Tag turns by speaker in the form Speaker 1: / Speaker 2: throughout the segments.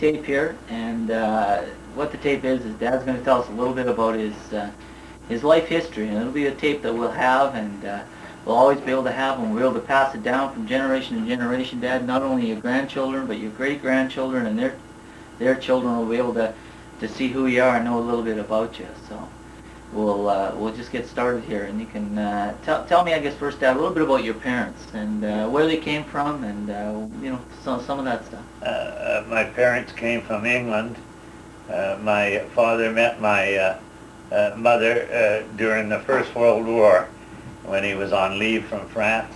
Speaker 1: tape here, and what the tape is Dad's going to tell us a little bit about his life history, and it'll be a tape that we'll have, and we'll always be able to have, and we'll be able to pass it down from generation to generation. Dad, not only your grandchildren, but your great-grandchildren and their children will be able to see who you are and know a little bit about you. So we'll just get started here, and you can tell me, I guess, first, Dad, a little bit about your parents and where they came from, and you know, some of that stuff.
Speaker 2: My parents came from England. My father met my mother during the First World War when he was on leave from France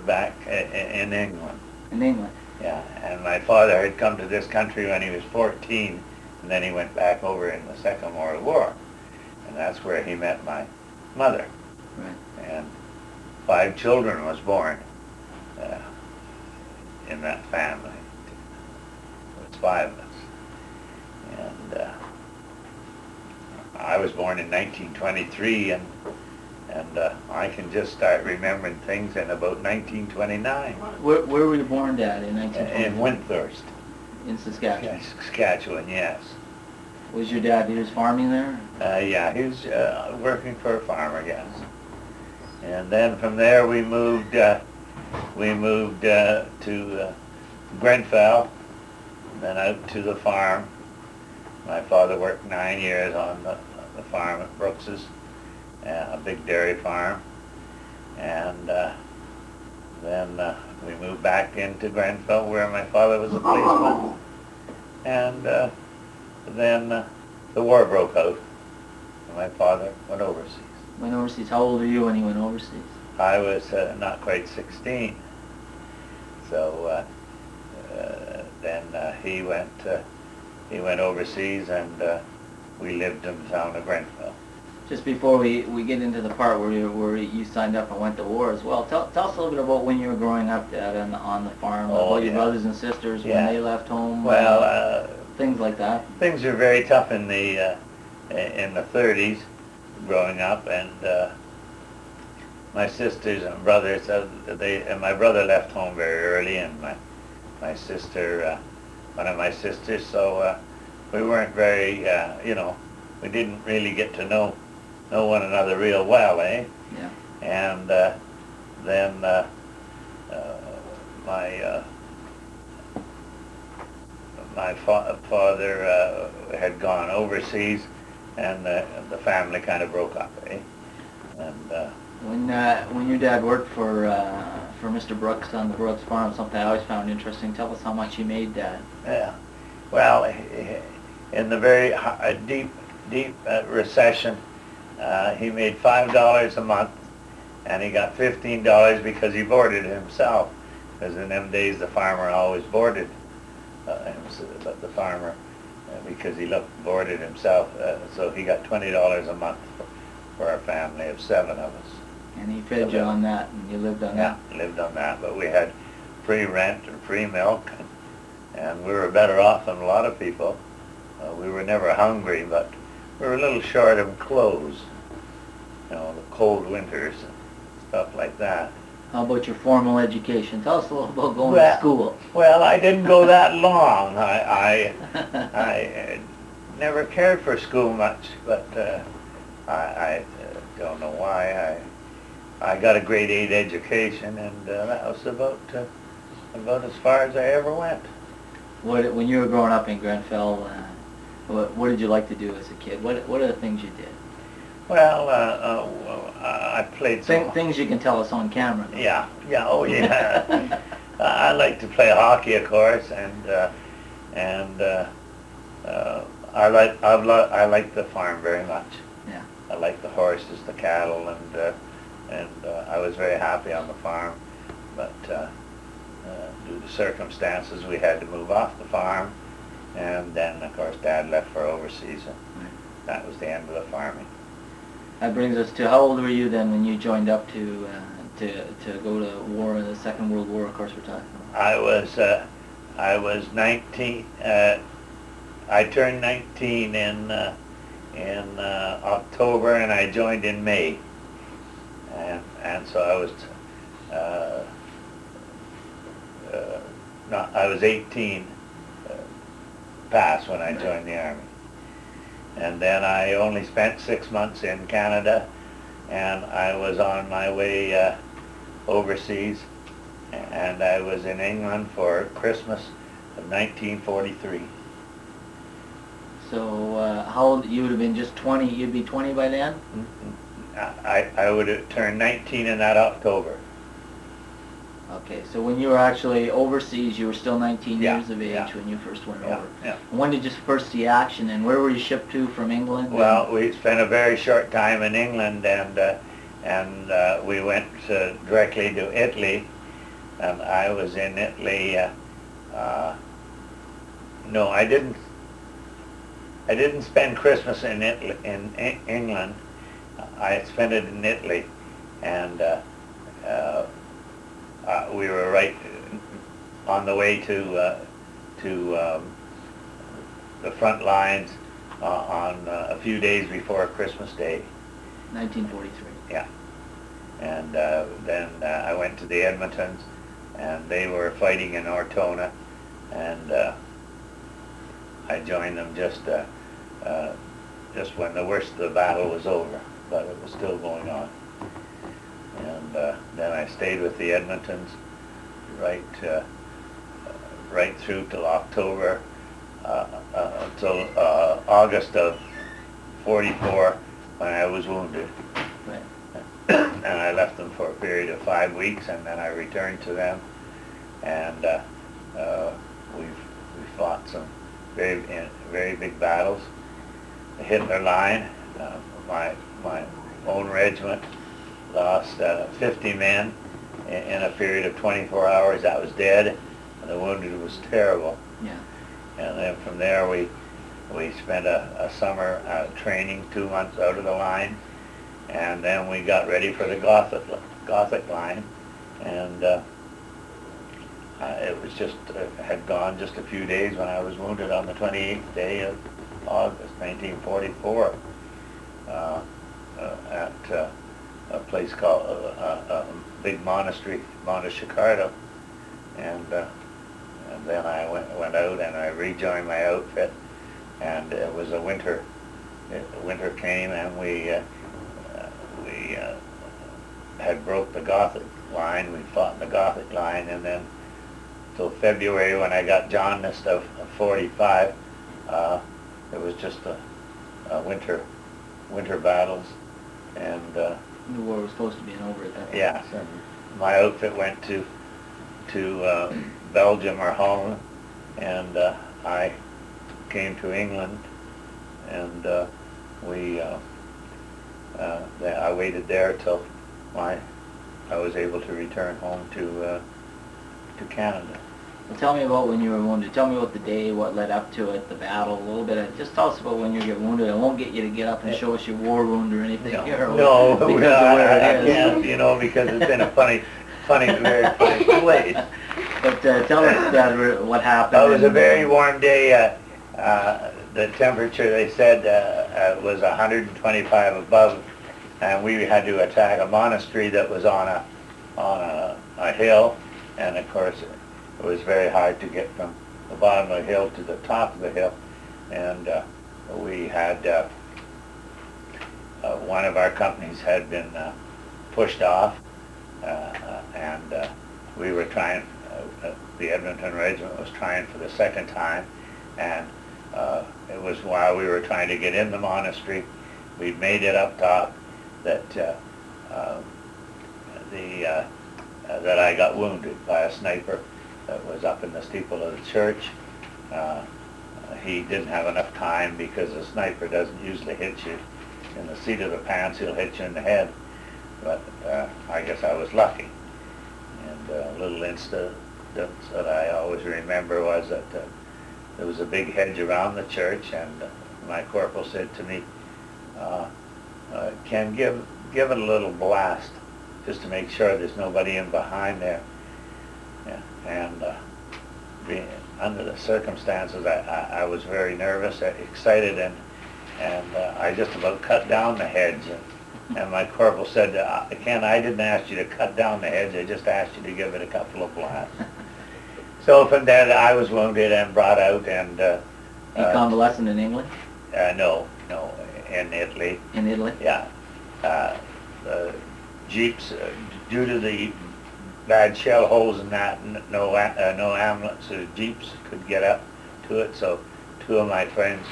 Speaker 2: back in England.
Speaker 1: In England?
Speaker 2: Yeah, and my father had come to this country when he was 14, and then he went back over in the Second World War. And that's where he met my mother.
Speaker 1: Right.
Speaker 2: And 5 children was born in that family. It was 5 of us. And I was born in 1923, and I can just start remembering things in about 1929.
Speaker 1: Where were you born, Dad, in 1923?
Speaker 2: In Windthorst.
Speaker 1: In Saskatchewan?
Speaker 2: Saskatchewan, yes.
Speaker 1: Was your dad, he was farming there?
Speaker 2: Yeah, he was working for a farmer, yes. And then from there we moved to Grenfell, then out to the farm. My father worked 9 years on the farm at Brooks's, a big dairy farm. And then we moved back into Grenfell, where my father was a policeman. And then the war broke out, and my father went overseas.
Speaker 1: Went overseas. How old were you when he went overseas?
Speaker 2: I was not quite 16. So then he went overseas, and we lived in the town of Grenfell.
Speaker 1: Just before we get into the part where you signed up and went to war as well, tell us a little bit about when you were growing up, Dad, on the farm, about your brothers and sisters when they left home.
Speaker 2: Well,
Speaker 1: things like that.
Speaker 2: Things were very tough in the 30s, growing up, and my sisters and brothers, and my brother left home very early, and my sister, one of my sisters, so we weren't very, we didn't really get to know one another real well, eh?
Speaker 1: Yeah.
Speaker 2: And then my father had gone overseas, and the family kind of broke up, eh? And
Speaker 1: when your dad worked for Mr. Brooks on the Brooks farm, something I always found interesting. Tell us how much he made, Dad.
Speaker 2: Yeah. Well, in the very deep recession, he made $5 a month, and he got $15 because he boarded himself. Because in them days, the farmer always boarded the farmer because he boarded himself. So he got $20 a month for our family of 7 of us.
Speaker 1: And he fed you on that, and you lived on that?
Speaker 2: Yeah, lived on that. But we had free rent and free milk, and we were better off than a lot of people. We were never hungry, but we were a little short of clothes. You know, the cold winters and stuff like that.
Speaker 1: How about your formal education? Tell us a little about going to school.
Speaker 2: Well, I didn't go that long. I never cared for school much, but I don't know why. I got a grade 8 education, and that was about as far as I ever went.
Speaker 1: When you were growing up in Grenfell, what did you like to do as a kid? What are the things you did?
Speaker 2: Well, I played some...
Speaker 1: Things you can tell us on camera.
Speaker 2: Yeah, oh yeah. I like to play hockey, of course, and I like the farm very much.
Speaker 1: Yeah.
Speaker 2: I like the horses, the cattle, and I was very happy on the farm. But due to circumstances, we had to move off the farm, and then, of course, Dad left for overseas, and that was the end of the farming.
Speaker 1: That brings us to, how old were you then when you joined up to go to war, the Second World War, of course we're talking about?
Speaker 2: I was 19. I turned 19 in October, and I joined in May. And so I was 18 pass when I joined the Army. And then I only spent 6 months in Canada, and I was on my way overseas, and I was in England for Christmas of 1943.
Speaker 1: So how old, you would have been just 20, you'd be 20 by then?
Speaker 2: I would have turned 19 in that October.
Speaker 1: Okay, so when you were actually overseas, you were still 19
Speaker 2: Yeah,
Speaker 1: years of age
Speaker 2: yeah.
Speaker 1: when you first went
Speaker 2: Yeah,
Speaker 1: over.
Speaker 2: yeah.
Speaker 1: And when did you first see action, and where were you shipped to from England?
Speaker 2: Well, we spent a very short time in England, and we went directly to Italy, and I was in Italy. No, I didn't. I didn't spend Christmas in Italy, in England. I spent it in Italy, and we were right on the way to the front lines on a few days before Christmas Day.
Speaker 1: 1943.
Speaker 2: Yeah. And then I went to the Edmontons, and they were fighting in Ortona, and I joined them just when the worst of the battle was over, but it was still going on. And then I stayed with the Edmontons right through till October, until August of '44, when I was wounded.
Speaker 1: Right.
Speaker 2: And I left them for a period of 5 weeks, and then I returned to them, and we fought some very big battles. The Hitler line, my own regiment lost 50 men in a period of 24 hours. I was dead, and the wounded was terrible.
Speaker 1: Yeah.
Speaker 2: And then from there we spent a summer training, 2 months out of the line, and then we got ready for the Gothic line, and it was just had gone just a few days when I was wounded on the 28th day of August 1944 at a place called a big monastery, Monteschicardo, and then I went out and I rejoined my outfit, and it was a winter. Winter came, and we had broke the Gothic line. We fought in the Gothic line, and then till February, when I got jaundiced of 45, it was just a winter battles, and
Speaker 1: The war was supposed to be over at that point.
Speaker 2: yeah, and my outfit went to Belgium or Holland, and I came to England, and I waited there till I was able to return home to Canada.
Speaker 1: Well, tell me about when you were wounded. Tell me about the day, what led up to it, the battle, a little bit. Just tell us about when you get wounded. I won't get you to get up and show us your war wound or anything here.
Speaker 2: No,
Speaker 1: because of where
Speaker 2: I
Speaker 1: it is.
Speaker 2: can't, because it's in a very funny place.
Speaker 1: But tell us what happened.
Speaker 2: It was a very warm day. The temperature, they said, was 125 above, and we had to attack a monastery that was on a hill, and of course it was very hard to get from the bottom of the hill to the top of the hill, and we had one of our companies had been pushed off, and we were trying, the Edmonton Regiment was trying for the second time, and it was while we were trying to get in the monastery. We'd made it up top that that I got wounded by a sniper that was up in the steeple of the church. He didn't have enough time, because a sniper doesn't usually hit you in the seat of the pants. He'll hit you in the head. But I guess I was lucky. And a little incident that I always remember was that there was a big hedge around the church, and my corporal said to me, Ken, give it a little blast, just to make sure there's nobody in behind there. Yeah. And under the circumstances, I was very nervous, excited, and I just about cut down the hedge. And my corporal said, Ken, I didn't ask you to cut down the hedge, I just asked you to give it a couple of blasts. So from there, I was wounded and brought out, and
Speaker 1: He convalescent in England?
Speaker 2: No, in Italy.
Speaker 1: In Italy?
Speaker 2: Yeah. The Jeeps, due to the bad shell holes and that, no ambulance or Jeeps could get up to it, so two of my friends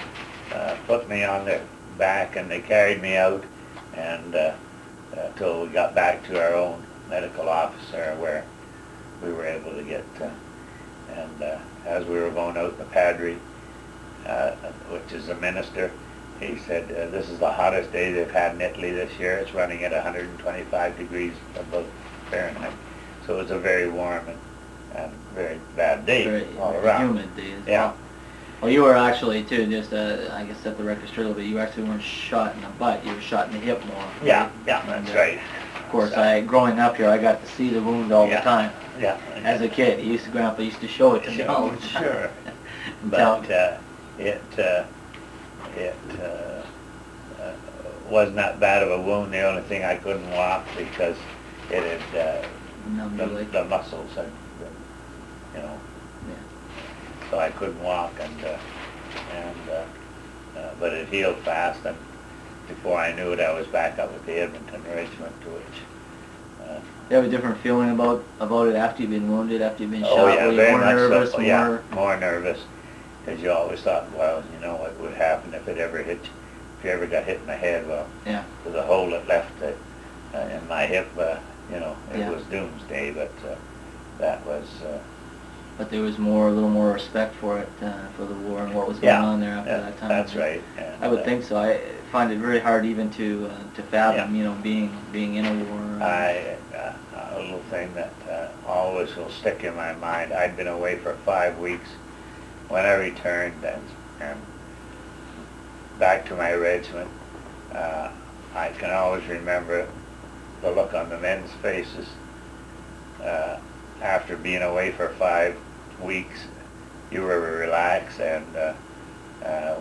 Speaker 2: put me on their back and they carried me out and till we got back to our own medical officer where we were able to get, and as we were going out, the padre, which is the minister, he said, this is the hottest day they've had in Italy this year. It's running at 125 degrees above Fahrenheit. So it was a very warm and very bad day all around.
Speaker 1: Humid day as well. Well, you were actually, too, just, I guess set the record straight a little bit, you actually weren't shot in the butt, you were shot in the hip more. Right?
Speaker 2: Yeah, that's right.
Speaker 1: Of course, growing up here, I got to see the wound all the time.
Speaker 2: Yeah.
Speaker 1: As a kid, Grandpa used to show it to me all the time.
Speaker 2: Sure. But it wasn't that bad of a wound. The only thing I couldn't walk because it had, the muscles had, so I couldn't walk, but it healed fast, and before I knew it, I was back up with the Edmonton Regiment, to which...
Speaker 1: you have a different feeling about it after you've been wounded, after you've been shot?
Speaker 2: Oh yeah, very much
Speaker 1: nervous,
Speaker 2: so. Yeah, more nervous, because you always thought, well, you know what would happen if it ever hit you, if you ever got hit in the head. Well,
Speaker 1: yeah,
Speaker 2: with the hole that left in my hip, it was doomsday, but that was...
Speaker 1: but there was a little more respect for it, for the war and what was going on there after that time.
Speaker 2: That's right. And,
Speaker 1: I would think so. I find it very hard even to fathom, being in a war.
Speaker 2: A little thing that always will stick in my mind. I'd been away for 5 weeks. When I returned and back to my regiment, I can always remember the look on the men's faces after being away for 5 weeks. You were relaxed, and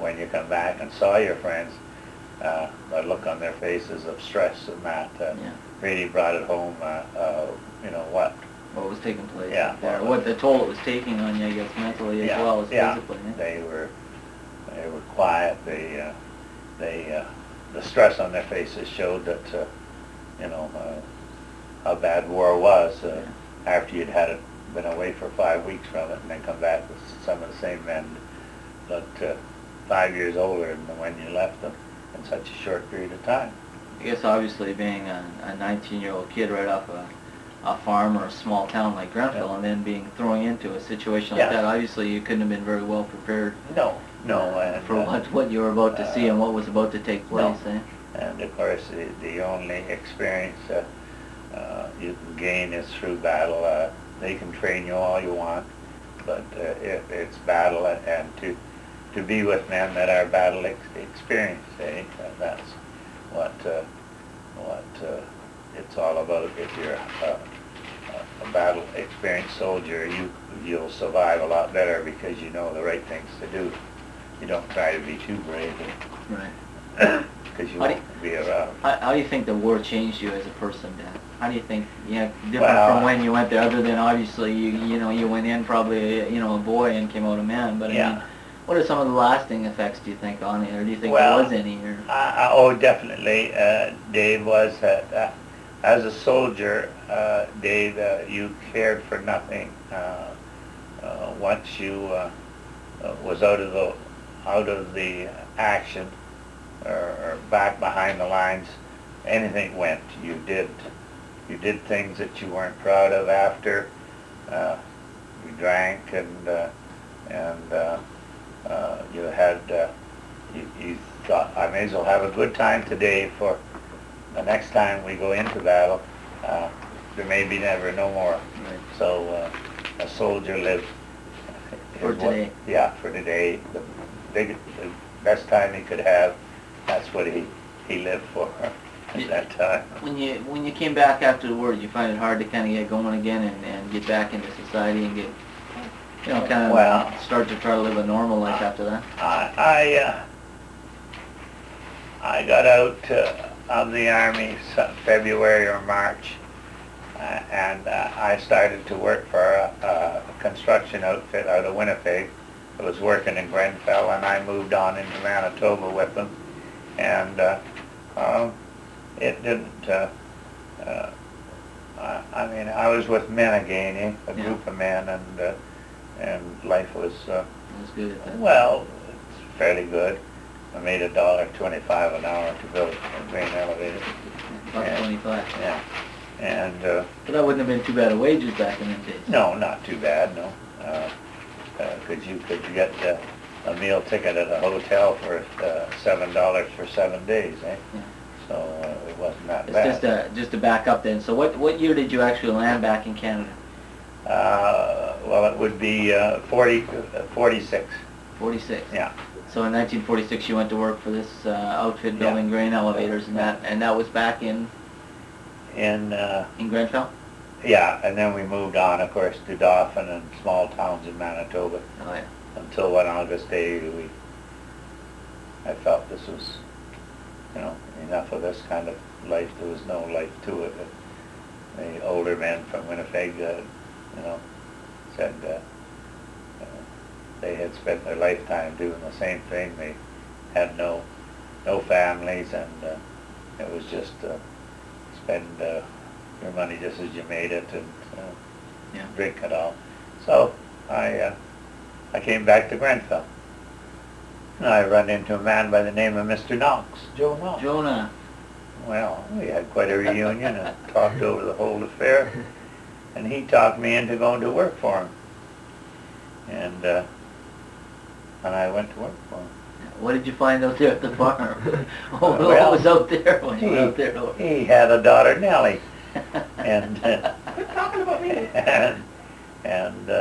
Speaker 2: when you come back and saw your friends, the look on their faces of stress and that really brought it home.
Speaker 1: What was taking place?
Speaker 2: Yeah.
Speaker 1: What the toll it was taking on you, I guess, mentally as well as physically.
Speaker 2: They were quiet. The stress on their faces showed that how bad war was. After you'd been away for 5 weeks from it, and then come back with some of the same men, but 5 years older than when you left them in such a short period of time.
Speaker 1: I guess obviously being a 19-year-old kid right off a farm or a small town like Grenfell, and then being thrown into a situation like that, obviously you couldn't have been very well prepared.
Speaker 2: No,
Speaker 1: for what you were about to see and what was about to take place.
Speaker 2: No. And of course, the only experience you can gain is through battle. They can train you all you want, but it's battle, and to be with men that are battle experienced, that's what it's all about. If you're a battle experienced soldier, you'll survive a lot better because you know the right things to do. You don't try to be too brave,
Speaker 1: right?
Speaker 2: Because you won't be around.
Speaker 1: How do you think the war changed you as a person, Dad? How do you think, different from when you went there, other than obviously you went in probably a boy and came out a man, but I mean, what are some of the lasting effects, do you think, on it, or do you think there was any?
Speaker 2: Oh, definitely. Dave was, as a soldier, Dave, you cared for nothing. Once you was out of the action, or back behind the lines, anything went. You did things that you weren't proud of after. You drank, and you had you thought, I may as well have a good time today for the next time we go into battle. There may be never no more.
Speaker 1: Right.
Speaker 2: So a soldier lived
Speaker 1: for today.
Speaker 2: For today. The best time he could have. That's what he lived for at that time.
Speaker 1: When you came back after the war, did you find it hard to kind of get going again and get back into society and get start to try to live a normal life after that?
Speaker 2: I got out of the Army February or March, and I started to work for a construction outfit out of Winnipeg was working in Grenfell, and I moved on into Manitoba with them. And it didn't, I mean, I was with men again, a group of men, and life was,
Speaker 1: It was good at that.
Speaker 2: well, it's fairly good. I made $1.25 an hour to build a grain elevator.
Speaker 1: $1.25.
Speaker 2: Yeah. And,
Speaker 1: But that wouldn't have been too bad of wages back in them days.
Speaker 2: no, not too bad, no. You could get a meal ticket at a hotel for $7 for 7 days, eh?
Speaker 1: Yeah.
Speaker 2: So it wasn't that
Speaker 1: It's
Speaker 2: bad.
Speaker 1: just to back up then. So what year did you actually land back in Canada?
Speaker 2: Well, it would be 46.
Speaker 1: 46.
Speaker 2: Yeah.
Speaker 1: So in 1946 you went to work for this outfit building grain elevators, and that was back in
Speaker 2: In
Speaker 1: Grenfell?
Speaker 2: yeah, and then we moved on, of course, to Dauphin and small towns in Manitoba.
Speaker 1: Oh yeah.
Speaker 2: Until one August day, I felt this was, enough of this kind of life. There was no life to it. The older men from Winnipeg, said they had spent their lifetime doing the same thing. They had no families, and it was just spend your money just as you made it, and drink it all. So I came back to Grenfell. And I run into a man by the name of Mr. Knox, Joe Knox.
Speaker 1: Jonah.
Speaker 2: Well, we had quite a reunion and talked over the whole affair. And he talked me into going to work for him. And I went to work for him.
Speaker 1: What did you find out there at the farm? What
Speaker 2: well,
Speaker 1: was out there when you went out there?
Speaker 2: He had a daughter, Nellie. And
Speaker 1: quit talking about me.
Speaker 2: And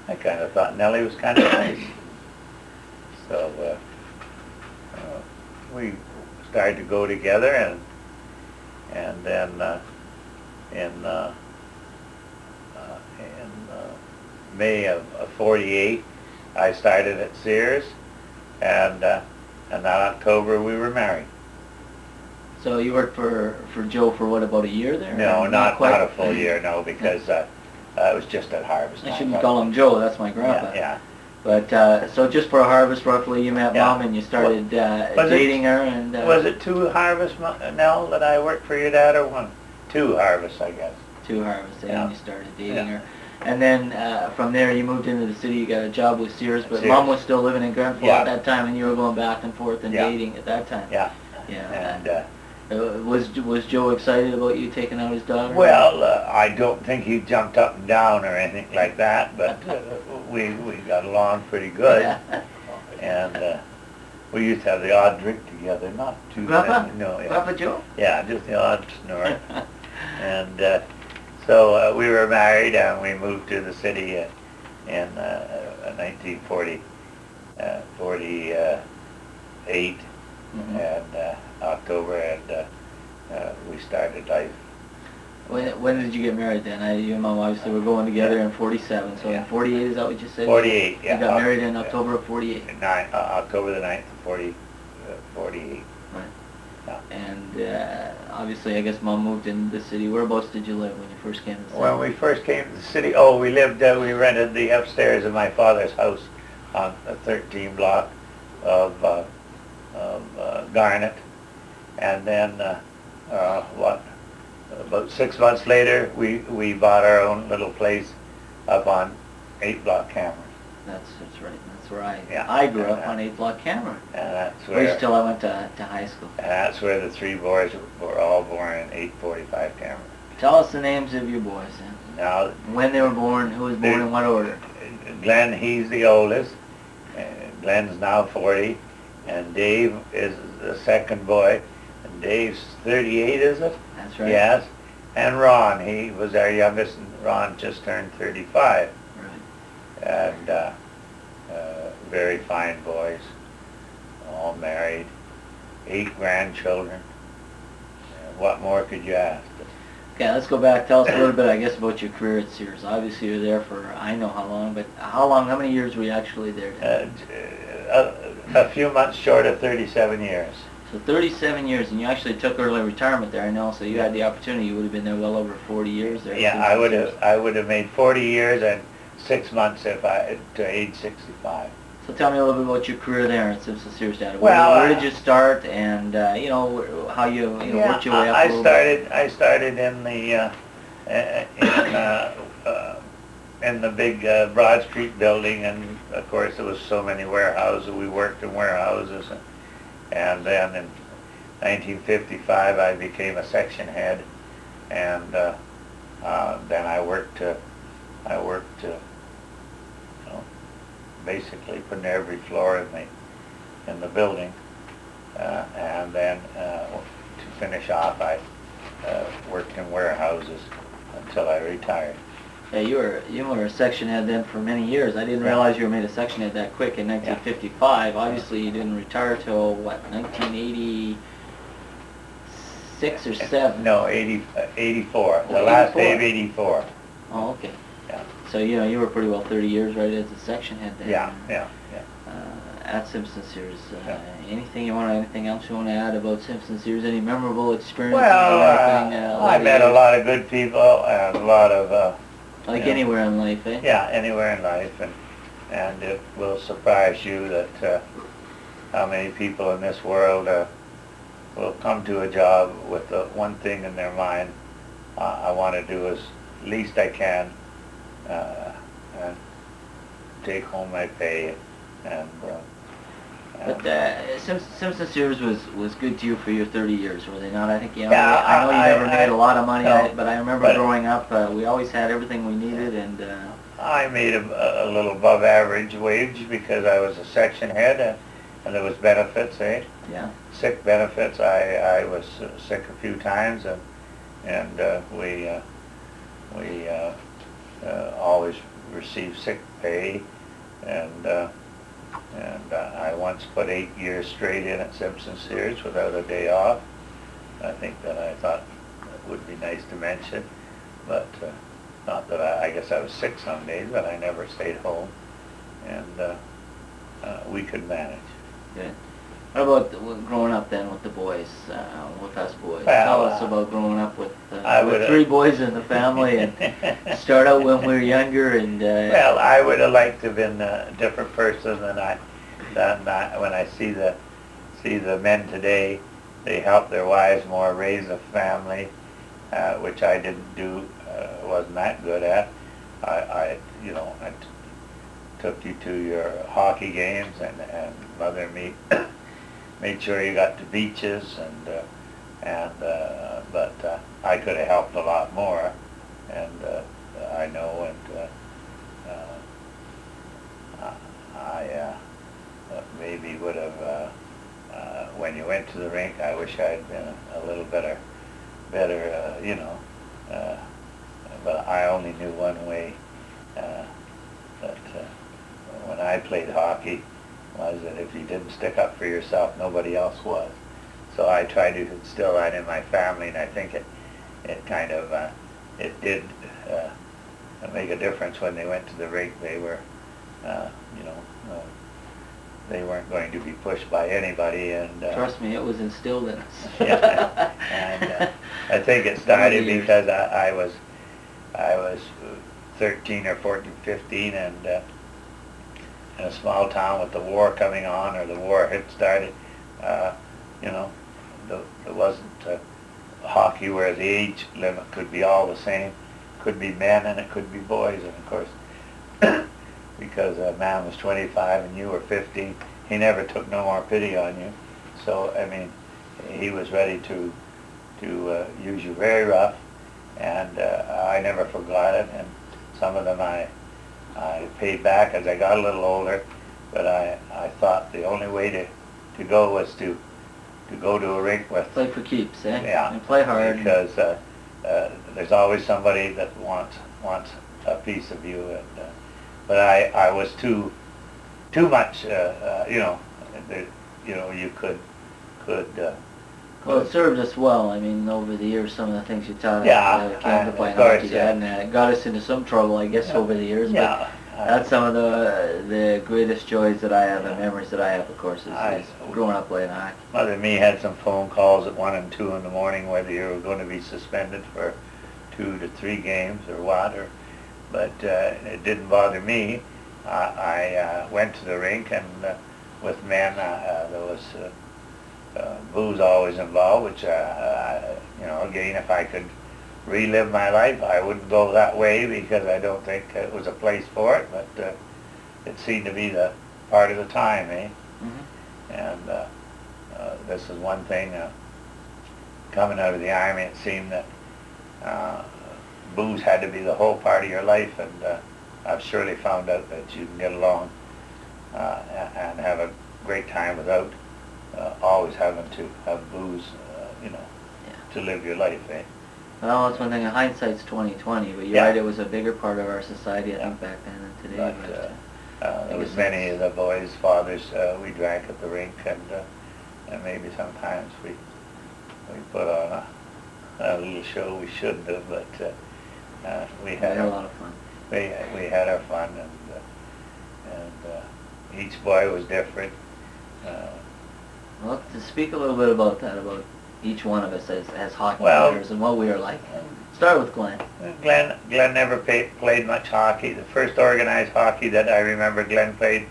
Speaker 2: I kind of thought Nellie was kind of nice. So we started to go together, and then in May of '48, I started at Sears, and that October we were married.
Speaker 1: So you worked for Joe for what, about a year there?
Speaker 2: No, not
Speaker 1: quite.
Speaker 2: a full year, no, because it was just at harvest time.
Speaker 1: I shouldn't call him Joe, that's my grandpa.
Speaker 2: Yeah.
Speaker 1: But, so just for a harvest roughly, you met Mom and you started dating her, and...
Speaker 2: was it 2 harvests, Nell, that I worked for your dad, or 1? 2 harvests, I guess.
Speaker 1: 2 harvests,
Speaker 2: Yeah.
Speaker 1: and you started dating her. And then from there you moved into the city, you got a job with Sears, but
Speaker 2: Sears.
Speaker 1: Mom was still living in Grenfell
Speaker 2: Yeah.
Speaker 1: at that time, and you were going back and forth and
Speaker 2: Yeah.
Speaker 1: dating at that time.
Speaker 2: Yeah.
Speaker 1: Yeah.
Speaker 2: And,
Speaker 1: was Joe excited about you taking out his daughter?
Speaker 2: well, I don't think he jumped up and down or anything like that, but we got along pretty good.
Speaker 1: Yeah.
Speaker 2: And we used to have the odd drink together, not too
Speaker 1: Grandpa?
Speaker 2: many. No, yeah.
Speaker 1: Grandpa Joe?
Speaker 2: Yeah, just the odd snort. And so we were married, and we moved to the city in 1948, and October, and we started life.
Speaker 1: When did you get married then? You and Mom obviously were going together in 47, so in 48, is that what you said?
Speaker 2: 48, yeah.
Speaker 1: You got married in October of 48.
Speaker 2: October the 9th of 48.
Speaker 1: Right.
Speaker 2: Yeah.
Speaker 1: And obviously, I guess Mom moved into the city. Whereabouts did you live when you first came to the city?
Speaker 2: When we first came to the city, we rented the upstairs of my father's house on the 13 block of Garnet. And then, about 6 months later, we bought our own little place up on 8 block Cameron.
Speaker 1: That's right. That's where
Speaker 2: Yeah.
Speaker 1: I grew up on 8 block Cameron.
Speaker 2: And that's
Speaker 1: Wait
Speaker 2: where,
Speaker 1: till I went to high school.
Speaker 2: and that's where the 3 boys were all born in 845 Cameron.
Speaker 1: Tell us the names of your boys then.
Speaker 2: Now,
Speaker 1: When they were born, who was born in what order?
Speaker 2: Glenn, he's the oldest. Glenn's now 40, and Dave is the second boy. And Dave's 38, is it?
Speaker 1: That's right.
Speaker 2: Yes. And Ron, he was our youngest, and Ron just turned 35.
Speaker 1: Right.
Speaker 2: And very fine boys, all married, 8 grandchildren. What more could you ask?
Speaker 1: Okay, let's go back. Tell us a little bit, I guess, about your career at Sears. Obviously, you were there for I know how long, but how many years were you actually there?
Speaker 2: A few months short of 37 years.
Speaker 1: So 37 years, and you actually took early retirement there, I know, so you had the opportunity. You would have been there well over 40 years there.
Speaker 2: Yeah, I would have made 40 years and 6 months to age 65.
Speaker 1: So tell me a little bit about your career there at Simpson Sears, Dad.
Speaker 2: Well,
Speaker 1: where did you start, and you know how you worked your way up a little bit?
Speaker 2: I started in the in the big Broad Street building, and of course there was so many warehouses. We worked in warehouses, and then in 1955 I became a section head, and then I worked basically putting every floor in the building, and then to finish off I worked in warehouses until I retired.
Speaker 1: Yeah, you were a section head then for many years. I didn't realize you were made a section head that quick in 1955. Obviously, you didn't retire till what, 1986 or 7?
Speaker 2: No, 84. The last day of 84.
Speaker 1: Oh, okay.
Speaker 2: Yeah.
Speaker 1: So you were pretty well 30 years right as a section head then.
Speaker 2: Yeah.
Speaker 1: At Simpson Sears.
Speaker 2: Yeah.
Speaker 1: Anything else you want to add about Simpson Sears? Any memorable experiences?
Speaker 2: Well,
Speaker 1: or anything,
Speaker 2: I met a lot of good people and a lot of
Speaker 1: like anywhere in life, eh?
Speaker 2: yeah, anywhere in life, and it will surprise you that how many people in this world will come to a job with the one thing in their mind: I want to do as least I can and take home my pay, and
Speaker 1: But Simpson Sears was good to you for your 30 years, were they not? I think,
Speaker 2: Yeah,
Speaker 1: I know you never made a lot of money,
Speaker 2: no,
Speaker 1: but I remember growing up, we always had everything we needed, and
Speaker 2: I made a little above average wage because I was a section head, and there was benefits, eh?
Speaker 1: yeah.
Speaker 2: Sick benefits. I was sick a few times, and we always received sick pay, and I once put 8 years straight in at Simpson Sears without a day off. I think that I thought it would be nice to mention, but not that I guess I was sick some days, but I never stayed home, and we could manage.
Speaker 1: Good. What about growing up then with the boys, with us boys?
Speaker 2: Well,
Speaker 1: Tell us about growing up with
Speaker 2: 3
Speaker 1: boys in the family, and start out when we were younger, and
Speaker 2: well, I would have liked to have been a different person than when I see the men today. They help their wives more, raise a family, which I didn't do, wasn't that good at. I took you to your hockey games, and mother and me made sure you got to beaches, but I could have helped a lot more, and I know, and I maybe would have, when you went to the rink, I wish I had been a little better, but I only knew one way, that when I played hockey, was that if you didn't stick up for yourself, nobody else was. So I tried to instill that in my family, and I think it kind of, it did make a difference when they went to the rink. They were, they weren't going to be pushed by anybody, and
Speaker 1: trust me, it was instilled in us.
Speaker 2: yeah, and I think it started because I was 13 or 14, 15, and in a small town with the war coming on, or the war had started, there wasn't hockey where the age limit could be all the same. Could be men and it could be boys, and of course, because a man was 25 and you were 15, he never took no more pity on you. So, I mean, he was ready to use you very rough, and I never forgot it, and some of them I paid back as I got a little older, but I thought the only way to go was to go to a rink with...
Speaker 1: Play for keeps, eh?
Speaker 2: Yeah.
Speaker 1: And play hard.
Speaker 2: Because there's always somebody that wants a piece of you, and but I was too much, you could
Speaker 1: well, it served us well. I mean, over the years, some of the things you taught us came to play
Speaker 2: of course,
Speaker 1: hockey, Dad, and it got us into some trouble, I guess, over the years.
Speaker 2: Yeah.
Speaker 1: But that's some of the greatest joys that I have, and memories that I have, of course, is growing up playing hockey.
Speaker 2: Mother and me had some phone calls at 1 and 2 in the morning whether you were going to be suspended for 2 to 3 games or what, but it didn't bother me. I went to the rink, and with men, there was booze always involved, which, again, if I could relive my life, I wouldn't go that way because I don't think it was a place for it, but it seemed to be the part of the time, eh?
Speaker 1: Mm-hmm.
Speaker 2: And this is one thing, coming out of the Army, it seemed that booze had to be the whole part of your life, and I've surely found out that you can get along and have a great time without always having to have booze, to live your life, eh?
Speaker 1: Well, that's one thing. Hindsight's 20/20, but you're
Speaker 2: Yeah.
Speaker 1: right. It was a bigger part of our society, I think, back then than today.
Speaker 2: But there was many of the boys' fathers. We drank at the rink, and maybe sometimes we put on a little show we shouldn't have, but we had
Speaker 1: a lot of fun.
Speaker 2: We had our fun, and each boy was different.
Speaker 1: Well, to speak a little bit about that, about each one of us as hockey
Speaker 2: Well,
Speaker 1: players and what we are like. Start with Glenn.
Speaker 2: Glenn never played much hockey. The first organized hockey that I remember Glenn played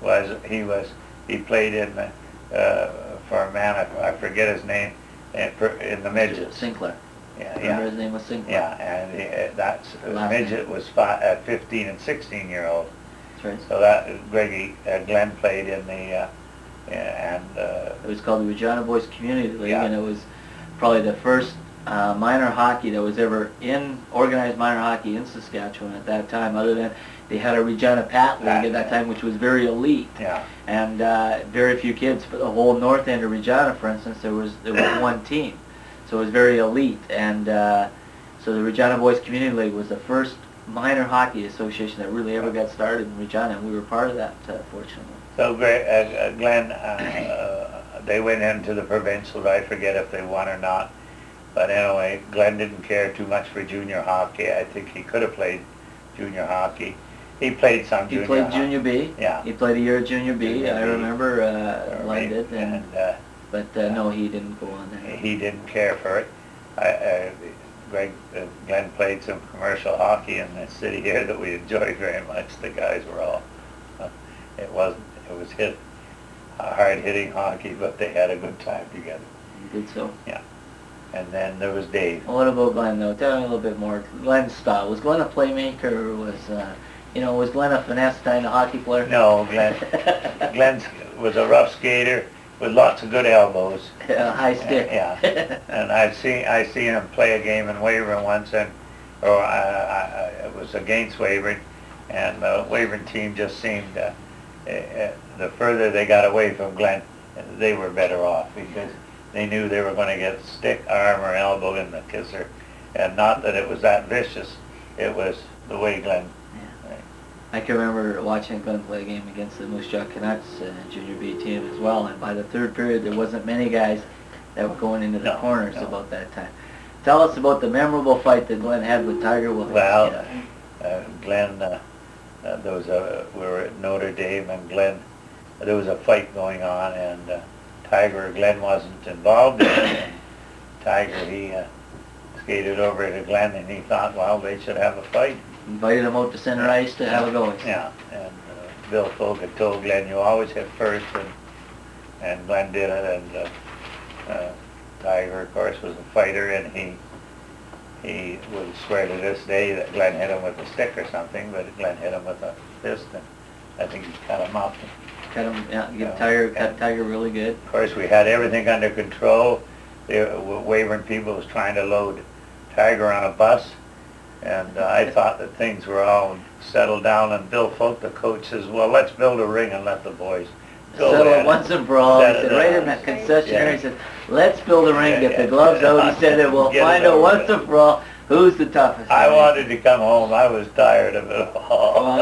Speaker 2: was he played in for a man, I forget his name, in the midgets.
Speaker 1: Sinclair.
Speaker 2: Yeah,
Speaker 1: Remember his name was Sinclair.
Speaker 2: Yeah, and that's
Speaker 1: Last
Speaker 2: midget
Speaker 1: name.
Speaker 2: was 15 and 16-year-old.
Speaker 1: That's right.
Speaker 2: So that Glenn played in the
Speaker 1: It was called the Regina Boys Community League,
Speaker 2: Yeah.
Speaker 1: and it was probably the first minor hockey that was ever organized minor hockey in Saskatchewan at that time, other than they had a Regina Pat League at that time, which was very elite.
Speaker 2: Yeah.
Speaker 1: And very few kids. For the whole north end of Regina, for instance, there was one team. So it was very elite. And so the Regina Boys Community League was the first minor hockey association that really ever got started in Regina, and we were part of that, fortunately.
Speaker 2: So Glenn, they went into the provincials. I forget if they won or not. But anyway, Glenn didn't care too much for junior hockey. I think he could have played junior hockey. He played some junior hockey.
Speaker 1: He played Junior B.
Speaker 2: Yeah.
Speaker 1: He played a year of Junior B.
Speaker 2: Junior
Speaker 1: I
Speaker 2: B.
Speaker 1: remember Glenn did. But
Speaker 2: no,
Speaker 1: no, he didn't go on there.
Speaker 2: he didn't care for it. Glenn played some commercial hockey in the city here that we enjoyed very much. The guys were all, it was hard hitting hockey, but they had a good time together.
Speaker 1: He did so.
Speaker 2: Yeah. And then there was Dave.
Speaker 1: Well, what about Glenn, though? Tell me a little bit more. Glenn's style. Was Glenn a playmaker, or was Glenn a finesse kind of hockey player?
Speaker 2: No, Glenn was a rough skater with lots of good elbows.
Speaker 1: High stick.
Speaker 2: Yeah. And I seen him play a game in Weyburn once, it was against Weyburn, and the Weyburn team just seemed, the further they got away from Glenn, they were better off because they knew they were going to get stick, arm, or elbow in the kisser, and not that it was that vicious. It was the way Glenn.
Speaker 1: Yeah. I can remember watching Glenn play a game against the Moose Jaw Canucks Junior B team as well, and by the third period there wasn't many guys that were going into the corners about that time. Tell us about the memorable fight that Glenn had with Tiger Woods.
Speaker 2: Well, Glenn, we were at Notre Dame, and Glenn, there was a fight going on, and Glenn wasn't involved in it, and Tiger, he skated over to Glenn, and he thought, well, they should have a fight.
Speaker 1: Invited him out to center ice to have a go.
Speaker 2: Yeah, and Bill Folk had told Glenn, you always hit first, and Glenn did it, and Tiger, of course, was a fighter, and he would swear to this day that Glenn hit him with a stick or something, but Glenn hit him with a fist, and I think he cut him up.
Speaker 1: Cut him, cut Tiger really good.
Speaker 2: Of course, we had everything under control. The Weyburn people was trying to load Tiger on a bus, and I thought that things were all settled down, and Bill Folk, the coach, says, well, let's build a ring and let the boys go
Speaker 1: Settle
Speaker 2: at
Speaker 1: it once and for all. He said, right in that concessionary,
Speaker 2: Yeah.
Speaker 1: he said, let's build a ring, get the gloves out. He said, and we'll
Speaker 2: Get it
Speaker 1: find out
Speaker 2: over
Speaker 1: once
Speaker 2: with.
Speaker 1: and for all who's the toughest.
Speaker 2: I wanted to come home. I was tired of it all.
Speaker 1: Well,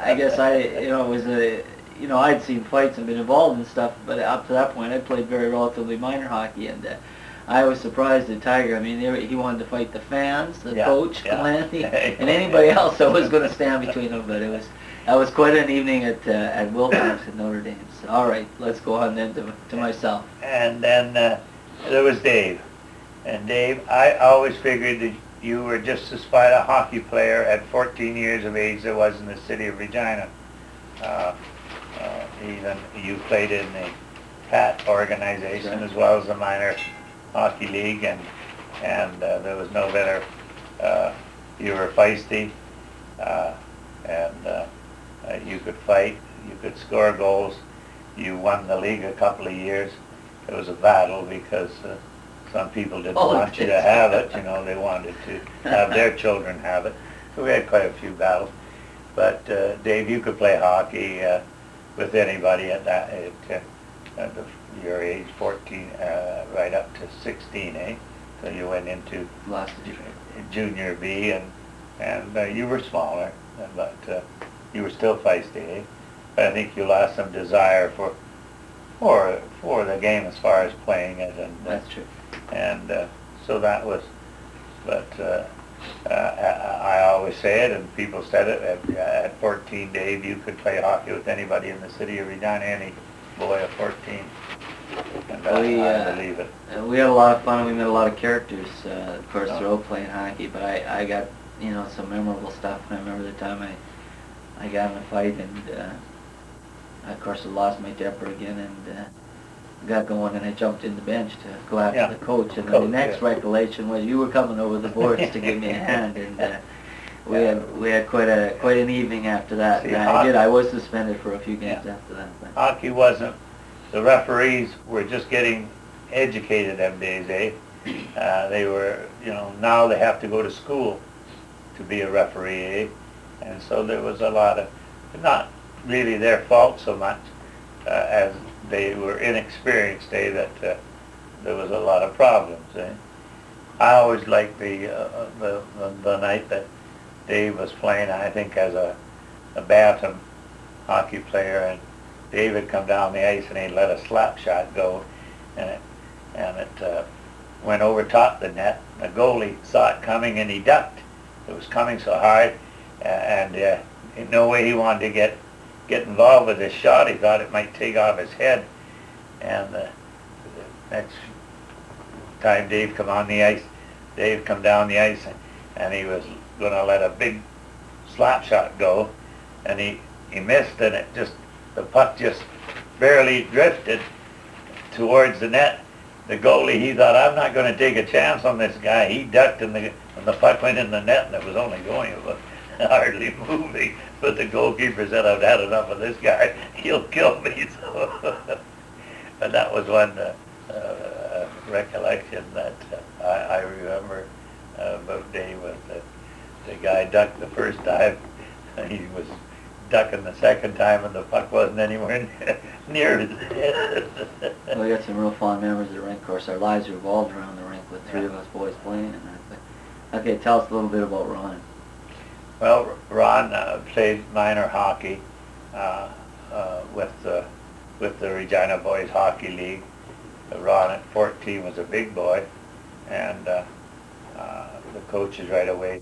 Speaker 1: I guess it was I'd seen fights and been involved in stuff, but up to that point, I played very relatively minor hockey, and I was surprised at Tiger. I mean, he wanted to fight the fans, the coach, Glenn, and anybody else that was going to stand between them. But that was quite an evening at Wilcox at Notre Dame. So, all right, let's go on then to myself.
Speaker 2: And then there was Dave. And Dave, I always figured that you were just as fine a hockey player at 14 years of age there was in the city of Regina. Even you played in the PAT organization as well as the minor hockey league, and there was no better. You were feisty, and you could fight, you could score goals. You won the league a couple of years. It was a battle because some people didn't want you to have it. You know, they wanted to have their children have it. So we had quite a few battles. But Dave, you could play hockey with anybody at your age, 14, right up to 16, eh? So you went into junior B, and you were smaller, but you were still feisty, eh? But I think you lost some desire for the game as far as playing it, and
Speaker 1: that's true.
Speaker 2: And so that was, but I always say it, and people said it, at 14, Dave, you could play hockey with anybody in the city of Regina, any boy of 14. And I believe it.
Speaker 1: We had a lot of fun, and we met a lot of characters, of course, throughout playing hockey, but I got, some memorable stuff. I remember the time I got in a fight, and of course I lost my temper again, and got going, and I jumped in the bench to go after the coach, and the next recollection was you were coming over the boards to give me a hand, and we had quite an evening after that.
Speaker 2: See,
Speaker 1: I was suspended for a few games after that. But.
Speaker 2: Hockey wasn't. The referees were just getting educated them days, eh? They were, now they have to go to school to be a referee, eh? And so there was a lot of, not really their fault so much, as they were inexperienced, eh? That there was a lot of problems, eh? I always liked the night that Dave was playing, I think, as a bantam hockey player, and David come down the ice and he let a slap shot go, and it went over top the net. The goalie saw it coming and he ducked. It was coming so hard, and in no way he wanted to get involved with this shot. He thought it might take off his head, and the next time Dave come down the ice, and he was going to let a big slap shot go, and he missed, and the puck just barely drifted towards the net. The goalie, he thought, I'm not going to take a chance on this guy. He ducked, and the puck went in the net, and it was only going, it was hardly moving. But the goalkeeper said, I've had enough of this guy. He'll kill me. So, but that was one recollection that I remember about Dave, was that the guy ducked the first time, and he was ducking the second time, and the puck wasn't anywhere near his head.
Speaker 1: Well, we got some real fond memories of the rink. Of course, our lives revolved around the rink with three of us boys playing. Okay, tell us a little bit about Ron.
Speaker 2: Well, Ron played minor hockey with the Regina Boys Hockey League. Ron at 14 was a big boy, and the coaches right away.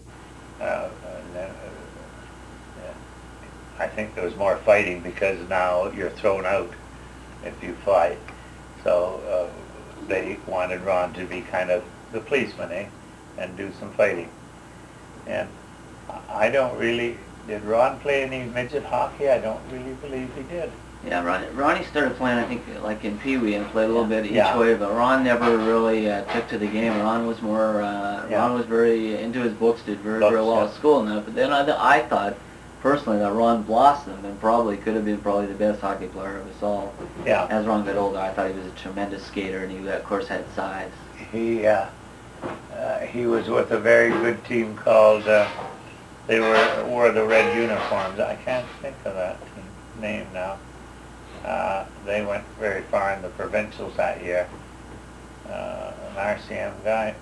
Speaker 2: I think there was more fighting because now you're thrown out if you fight. So they wanted Ron to be kind of the policeman, eh, and do some fighting. And I don't really, did Ron play any midget hockey? I don't really believe he did.
Speaker 1: Yeah, Ronnie started playing, I think, like in Pee Wee, and played a little bit each way, but Ron never really took to the game. Ron was more, Ron was very into his books, did very well at school and that, but then I thought, personally, that Ron blossomed and probably could have been the best hockey player of us all.
Speaker 2: Yeah.
Speaker 1: As Ron got older, I thought he was a tremendous skater, and he, of course, had size.
Speaker 2: He was with a very good team called, they wore the red uniforms. I can't think of that name now. They went very far in the provincials that year. An RCM guy.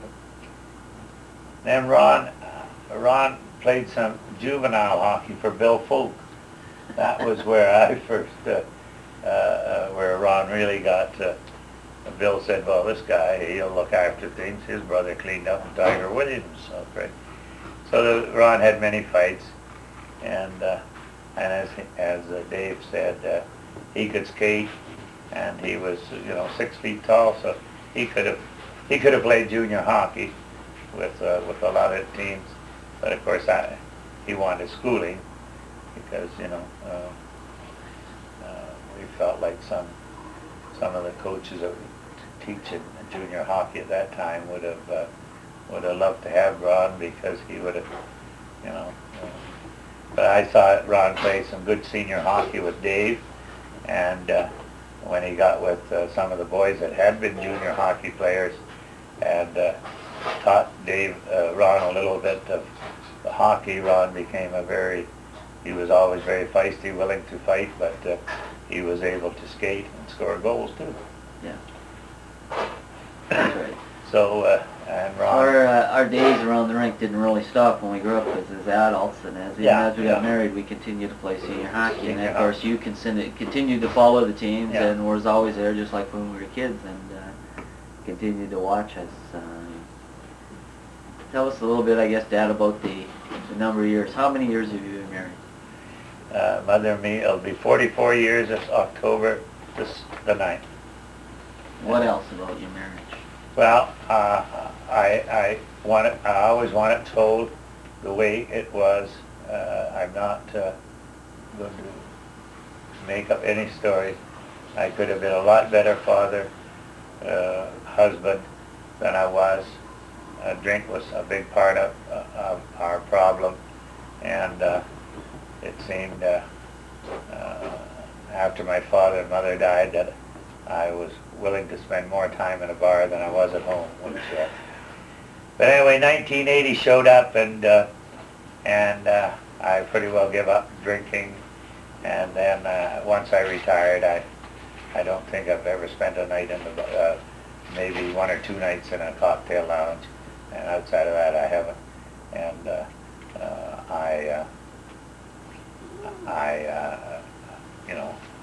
Speaker 2: Then Ron played some juvenile hockey for Bill Folk. That was where I first, where Ron really got, Bill said, well, this guy, he'll look after things. His brother cleaned up and Tiger Williams. So Ron had many fights, and as Dave said, he could skate, and he was 6 feet tall, so he could have played junior hockey, with a lot of teams, but of course he wanted schooling because we felt like some of the coaches that were teaching junior hockey at that time would have loved to have Ron because he would have, you know. But I saw Ron play some good senior hockey with Dave, and when he got with some of the boys that had been junior hockey players, and taught Ron a little bit of the hockey. Ron became he was always very feisty, willing to fight, but he was able to skate and score goals too.
Speaker 1: Yeah. That's right.
Speaker 2: So, and Ron...
Speaker 1: Our days around the rink didn't really stop when we grew up as adults, and as we got married, we continued to play senior hockey. And of course, you continued to follow the teams and was always there, just like when we were kids, and continued to watch us. Tell us a little bit, I guess, Dad, about the number of years. How many years have you been married?
Speaker 2: Mother and me, it'll be 44 years this October, the 9th.
Speaker 1: What else about your marriage?
Speaker 2: Well, I always want it told the way it was. I'm not going to make up any stories. I could have been a lot better father, husband than I was. Drink was a big part of our problem, and it seemed after my father and mother died that I was willing to spend more time in a bar than I was at home. But anyway, 1980 showed up, and I pretty well gave up drinking. And then once I retired, I don't think I've ever spent a night in the maybe 1 or 2 nights in a cocktail lounge, and outside of that, I haven't. And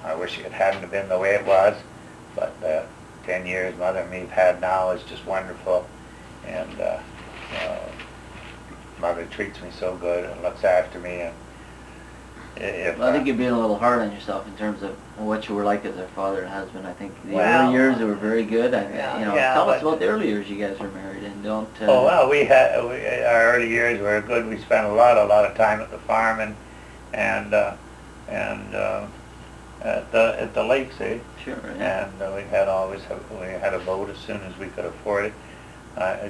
Speaker 2: I wish it hadn't have been the way it was. But the 10 years Mother and me have had now is just wonderful, and Mother treats me so good and looks after me. And
Speaker 1: I think you're being a little hard on yourself in terms of what you were like as a father and husband. I think the early years were very good. Tell us about the early years you guys were married, and don't.
Speaker 2: Oh well, our early years were good. We spent a lot of time at the farm and at the lakes, eh?
Speaker 1: Sure. Yeah.
Speaker 2: And we had a boat as soon as we could afford it.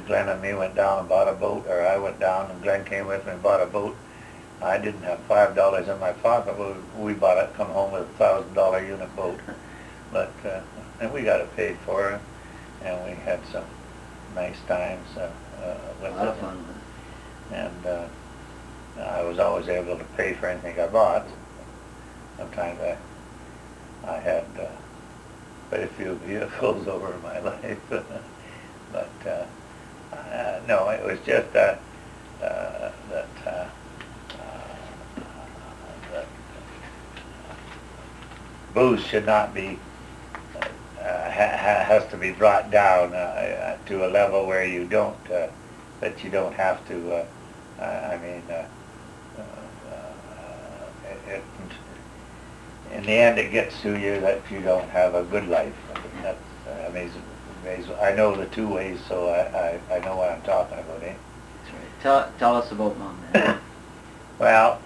Speaker 2: Glenn and me went down and bought a boat, or I went down and Glenn came with me and bought a boat. I didn't have $5 in my pocket, but we bought it, come home with a $1,000 unit boat. But and we got it paid for, and we had some nice times with it.
Speaker 1: A lot of fun.
Speaker 2: And I was always able to pay for anything I bought. Sometimes I had quite a few vehicles over my life, but no, it was just that booze should not be has to be brought down to a level where you don't that you don't have to. In the end, it gets to you that you don't have a good life. That's amazing. I know the two ways, so I know what I'm talking about, eh?
Speaker 1: That's right. Tell us about Mom, then.
Speaker 2: Well,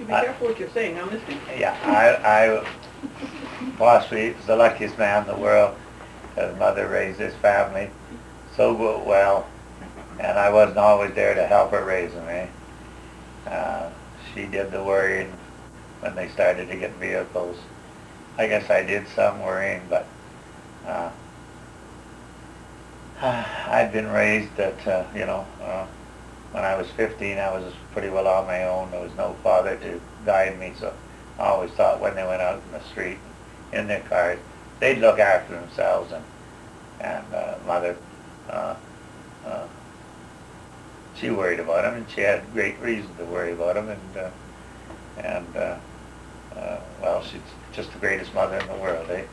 Speaker 3: You be careful what you're saying, I'm listening.
Speaker 2: Yeah, I possibly was the luckiest man in the world. His mother raised his family so well, and I wasn't always there to help her raise them, eh? She did the worrying when they started to get vehicles. I guess I did some worrying, but I'd been raised that, when I was 15, I was pretty well on my own. There was no father to guide me, so I always thought when they went out in the street, in their cars, they'd look after themselves, and Mother, she worried about them, and she had great reason to worry about them, well, she's just the greatest mother in the world, eh?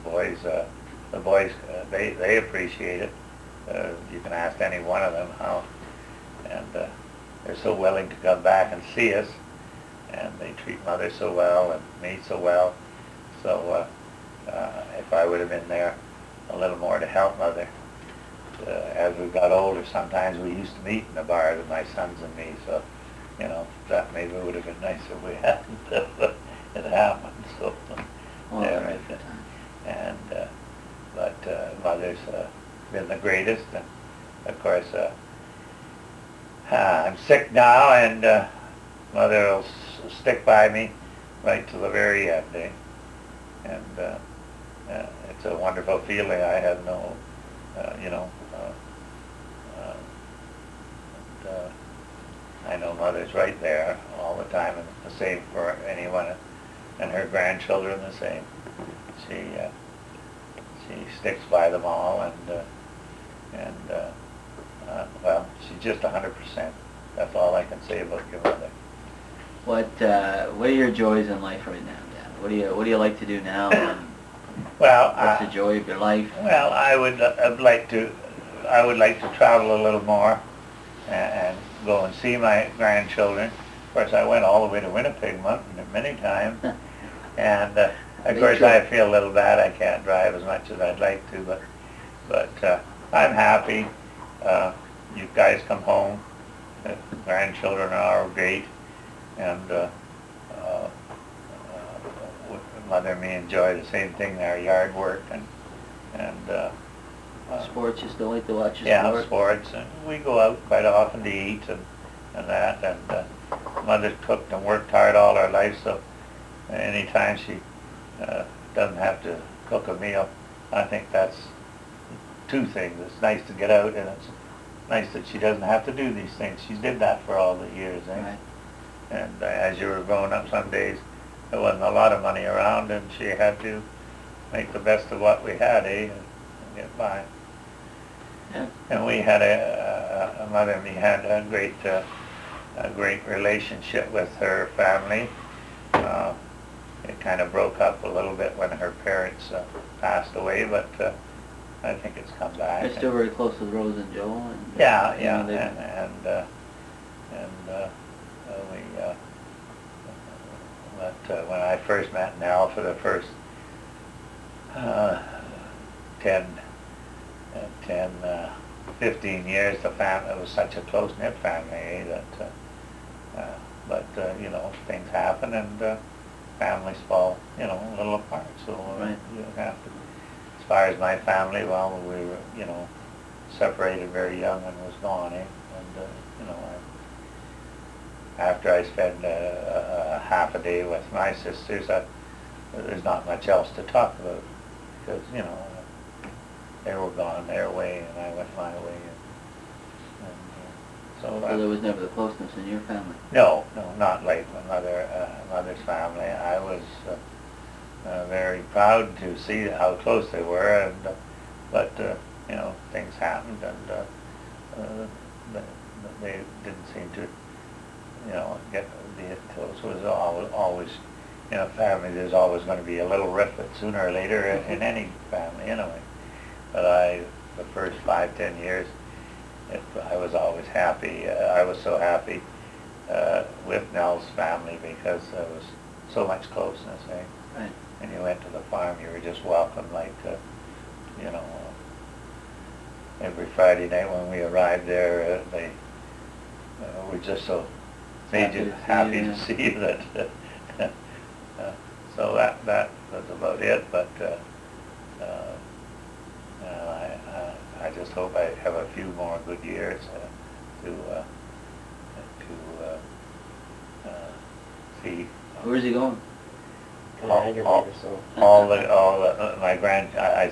Speaker 2: The boys, they appreciate it. You can ask any one of them how, and they're so willing to come back and see us, and they treat Mother so well and me so well. So if I would have been there a little more to help Mother, as we got older, sometimes we used to meet in the bar, my sons and me, so, you know, that maybe would have been nice if we hadn't, it happened, so.
Speaker 1: Well,
Speaker 2: yeah,
Speaker 1: right.
Speaker 2: And, but Mother's been the greatest, and of course, I'm sick now, and Mother will stick by me right to the very end, eh? And it's a wonderful feeling. I have no, you know, I know Mother's right there all the time, and the same for anyone, and her grandchildren the same. She sticks by them all, and well, she's just 100%. That's all I can say about your mother.
Speaker 1: What are your joys in life right now, Dad? What do you like to do now? And
Speaker 2: Well,
Speaker 1: what's the joy of your life?
Speaker 2: well, I would like to travel a little more and go and see my grandchildren. Of course, I went all the way to Winnipeg many times, and of course I feel a little bad I can't drive as much as I'd like to, but I'm happy. You guys come home. The grandchildren are great, and Mother and me enjoy the same thing, our yard work and
Speaker 1: Sports, you still like to watch your
Speaker 2: yeah,
Speaker 1: sport?
Speaker 2: sports, and we go out quite often to eat and that, and Mother's cooked and worked hard all her life, so anytime she doesn't have to cook a meal, I think that's two things. It's nice to get out, and it's nice that she doesn't have to do these things. She did that for all the years, eh?
Speaker 1: Right.
Speaker 2: And as you were growing up, some days there wasn't a lot of money around, and she had to make the best of what we had, eh, and get by.
Speaker 1: Yeah.
Speaker 2: And we had Mother and me had a great relationship with her family. It kind of broke up a little bit when her parents passed away, but I think it's come back.
Speaker 1: You're still very close with Rose and Joe. And,
Speaker 2: Yeah,
Speaker 1: you
Speaker 2: yeah,
Speaker 1: know,
Speaker 2: but when I first met Nell for the first 15 years, the family, it was such a close-knit family, eh, that, but, you know, things happen, and families fall, you know, a little apart, so
Speaker 1: Right.
Speaker 2: you have to. As far as my family, well, we were, you know, separated very young and was gone, eh, and, you know, after I spend half a day with my sisters, there's not much else to talk about, because, you know, they were gone their way, and I went my way, and
Speaker 1: So there was never the closeness in your family?
Speaker 2: no, not like my mother's family. I was very proud to see how close they were, and but you know, things happened, and they didn't seem to, you know, get the close. It was always, you know, family. There's always going to be a little rift sooner or later in any family, anyway. But the first 5-10 years, I was always happy. I was so happy with Nell's family because there was so much closeness, eh?
Speaker 1: Right.
Speaker 2: And you went to the farm, you were just welcome, like, you know, every Friday night when we arrived there, they were just so happy to see you that. So that was about it, but I just hope I have a few more good years to see.
Speaker 1: Where's he going?
Speaker 2: My I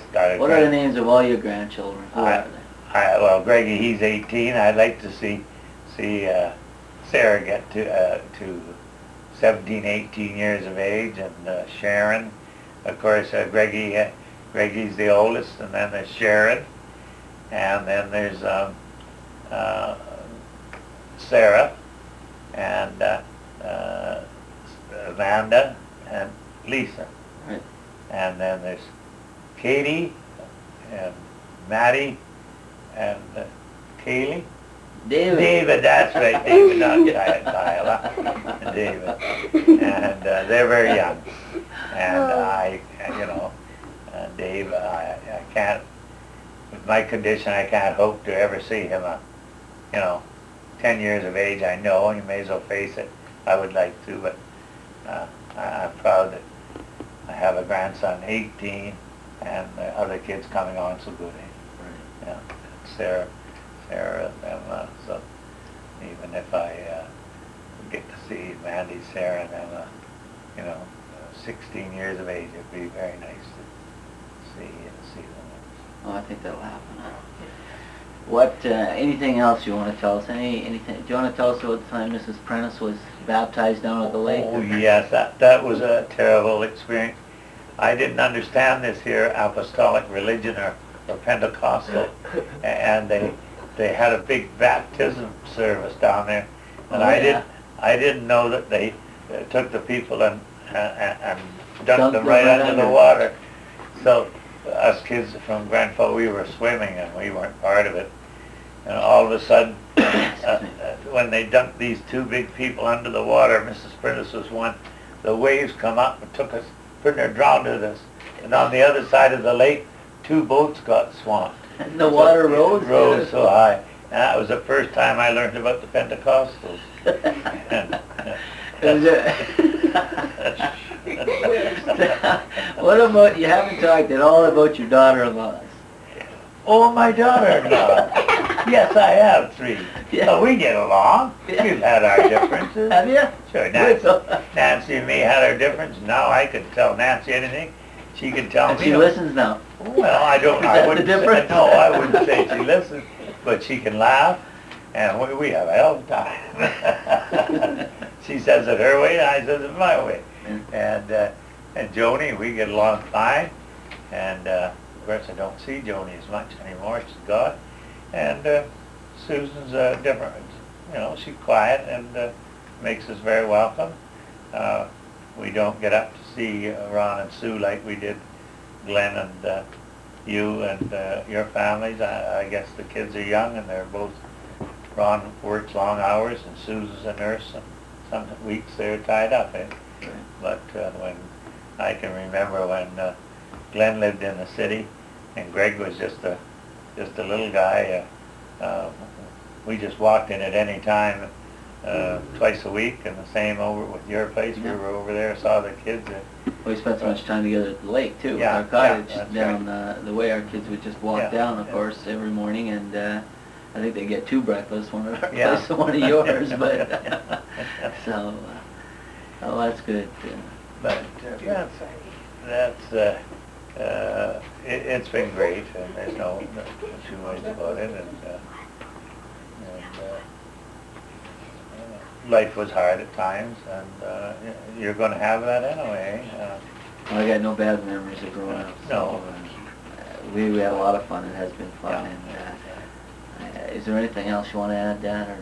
Speaker 2: started.
Speaker 1: What are the names of all your grandchildren? Who are they?
Speaker 2: Well, Greggy, he's 18. I'd like to see Sarah get to 17, 18 years of age, and Sharon. Of course, Greggy's the oldest, and then there's Sharon, and then there's Sarah, and Amanda, and Lisa.
Speaker 1: Right.
Speaker 2: And then there's Katie, and Maddie, and Kaylee. David, that's right, David, not Kyle, David. And they're very young. And you know, Dave, I can't with my condition, I can't hope to ever see him, 10 years of age, I know, you may as well face it. I would like to, but I'm proud that I have a grandson, 18, and the other kids coming on so good. Yeah, Sarah, and them. So even if I get to see Mandy, Sarah, and them, 16 years of age, it'd be very nice to see them.
Speaker 1: Oh, I think that'll happen. What, anything else you want to tell us? Anything? Do you want to tell us about the time Mrs. Prentice was baptized down at the lake?
Speaker 2: Oh, yes, that was a terrible experience. I didn't understand this here apostolic religion or Pentecostal, and they had a big baptism service down there, and I didn't know that they took the people and dumped them right under the water. So us kids from Grandfather, we were swimming and we weren't part of it. And all of a sudden, when they dumped these two big people under the water, Mrs. Prentice was one, the waves come up and took us, pretty near drowned us. And on the other side of the lake, 2 boats got swamped.
Speaker 1: And the water rose?
Speaker 2: Rose so high. And that was the first time I learned about the Pentecostals.
Speaker 1: What about, you haven't talked at all about your daughter-in-laws?
Speaker 2: Oh, my daughter-in-law. Yes, I have 3.
Speaker 1: Yeah.
Speaker 2: So we get along.
Speaker 1: Yeah.
Speaker 2: We've had our differences.
Speaker 1: Have you?
Speaker 2: Sure. Nancy and me had our difference. Now I could tell Nancy anything. She could tell
Speaker 1: And
Speaker 2: me.
Speaker 1: she listens now?
Speaker 2: Well, I don't.
Speaker 1: Is
Speaker 2: I
Speaker 1: that the
Speaker 2: wouldn't
Speaker 1: difference?
Speaker 2: say, no, I wouldn't say she listens, but she can laugh, and we have a hell of a time. She says it her way, and I says it my way. And Joni, we get along fine. And of course, I don't see Joni as much anymore. She's gone. And Susan's different. She's quiet and makes us very welcome. We don't get up to see Ron and Sue like we did Glenn and you and your families. I guess the kids are young and they're both, Ron works long hours and Susan's a nurse, and some weeks they're tied up. But when I can remember when Glenn lived in the city and Greg was just a little guy, we just walked in at any time, twice a week, and the same over with your place. We were over there, saw the kids.
Speaker 1: We spent so much time together at the lake too.
Speaker 2: Yeah,
Speaker 1: Our cottage
Speaker 2: yeah,
Speaker 1: down the way our kids would just walk down, of course, every morning, and I think they get 2 breakfasts, one at our place and one at yours. But so, oh, that's good.
Speaker 2: But that's it's been great, and there's no 2 ways about it. And life was hard at times, and you're going to have that anyway.
Speaker 1: I got no bad memories of growing up.
Speaker 2: No.
Speaker 1: So, we had a lot of fun. It has been fun. And is there anything else you want to add, Dad? Or?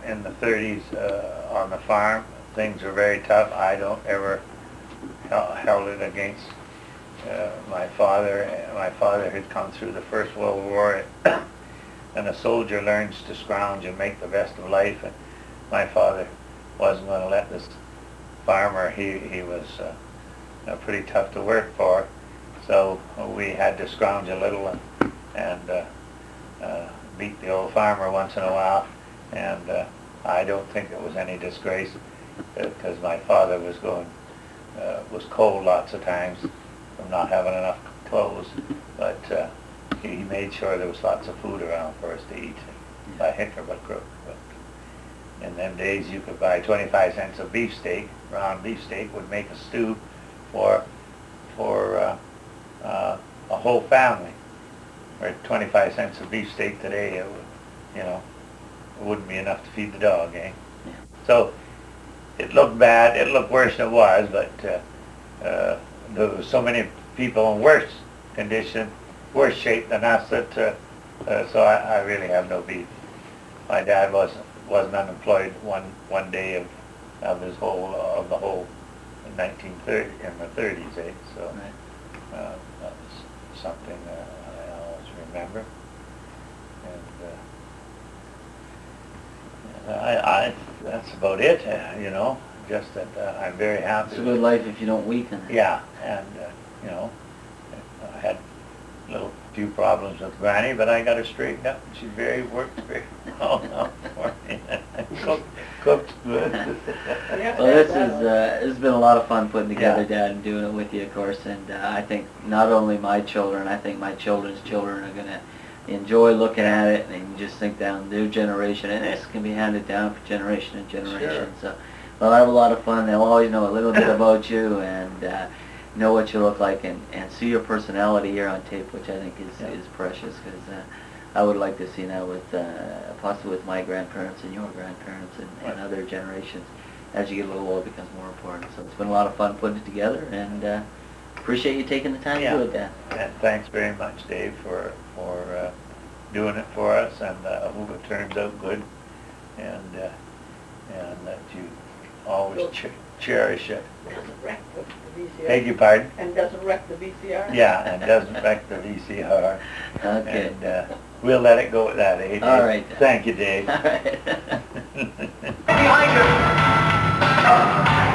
Speaker 2: In the 30s on the farm, things were very tough. I don't ever held it against my father. My father had come through the First World War, and a soldier learns to scrounge and make the best of life. And my father wasn't going to let this farmer, he was pretty tough to work for, so we had to scrounge a little and beat the old farmer once in a while, and I don't think it was any disgrace, because my father was cold lots of times from not having enough clothes, but he made sure there was lots of food around for us to eat, by hook or by crook. In them days, you could buy 25 cents of beefsteak. Round beefsteak would make a stew for a whole family. Or 25 cents of beefsteak today, it would, it wouldn't be enough to feed the dog, eh?
Speaker 1: Yeah.
Speaker 2: So it looked bad. It looked worse than it was, but there were so many people in worse condition, worse shape than us that so I really have no beef. My dad wasn't unemployed one day of the whole 1930 in the 30s, eh? So that was something I always remember. And that's about it, Just that I'm very happy.
Speaker 1: It's a good life if you don't weaken it.
Speaker 2: Yeah, and I had a few few problems with Granny, but I got her straightened up, and she works very well now for me. Cooks good.
Speaker 1: Well, this has been a lot of fun putting together,
Speaker 2: Yeah.
Speaker 1: Dad, and doing it with you, of course. And I think not only my children, I think my children's children are going to enjoy looking at it, and you just think down their generation, and this can be handed down for generation and generation. So, well, I have a lot of fun. They'll always know a little bit about you and know what you look like, and see your personality here on tape, which I think is precious, because I would like to see now with possibly with my grandparents and your grandparents and other generations, as you get a little older, it becomes more important. So it's been a lot of fun putting it together, and appreciate you taking the time to do it, Dan.
Speaker 2: And thanks very much, Dave, for doing it for us, and I hope it turns out good, and that you always cherish it.
Speaker 3: Doesn't wreck the VCR.
Speaker 2: Beg your pardon?
Speaker 3: And doesn't wreck the VCR.
Speaker 2: Yeah, and doesn't wreck the VCR.
Speaker 1: Okay.
Speaker 2: And we'll let it go at that, eh, Dave?
Speaker 1: All right.
Speaker 2: Thank you, Dave.
Speaker 1: All right.
Speaker 3: Behind you.